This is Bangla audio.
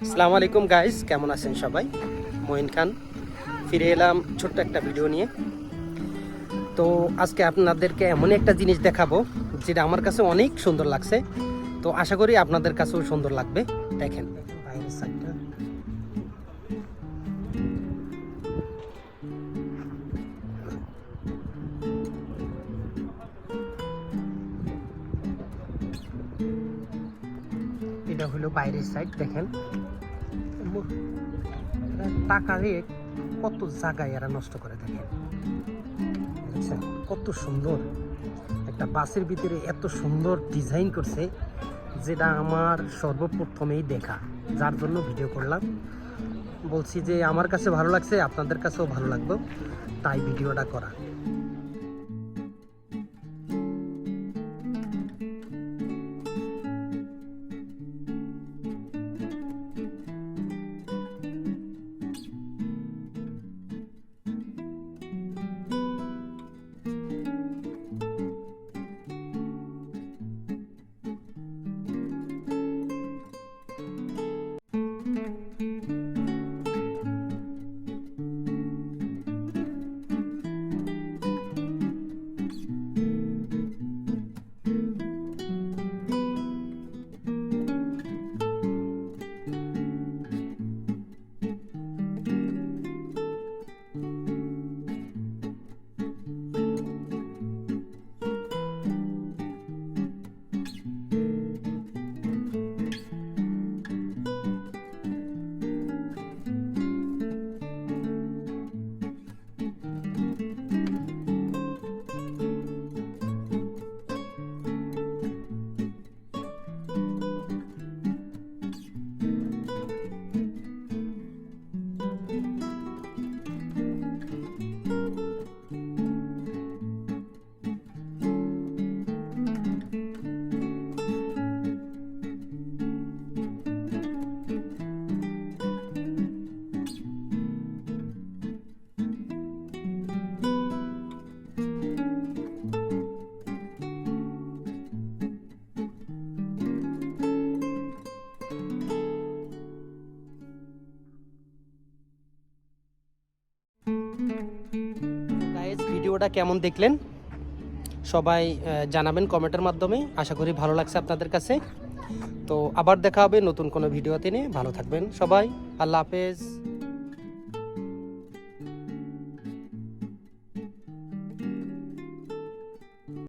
আসসালামু আলাইকুম গাইস, কেমন আছেন সবাই? মঈন খান ফিরে এলাম ছোট্ট একটা ভিডিও নিয়ে। তো আজকে আপনাদেরকে এমন একটা জিনিস দেখাবো যেটা আমার কাছে অনেক সুন্দর লাগছে। তো আশা করি আপনাদের কাছেও সুন্দর লাগবে। দেখেন বাইরের সাইডটা। এটা হলো বাইরের সাইড। দেখেন টাকা দিয়ে কত জায়গায় এরা নষ্ট করে। দেখেন দেখছেন কত সুন্দর একটা বাসের ভিতরে এত সুন্দর ডিজাইন করছে, যেটা আমার সর্বপ্রথমেই দেখা, যার জন্য ভিডিও করলাম। বলছি যে আমার কাছে ভালো লাগছে, আপনাদের কাছেও ভালো লাগবে, তাই ভিডিওটা করা। গাইস, ভিডিওটা কেমন দেখলেন সবাই জানাবেন কমেন্টের মাধ্যমে। আশা করি ভালো লাগছে আপনাদের কাছে। তো আবার দেখা হবে নতুন কোনো ভিডিওতে নিয়ে। ভালো থাকবেন সবাই। আল্লাহ হাফেজ।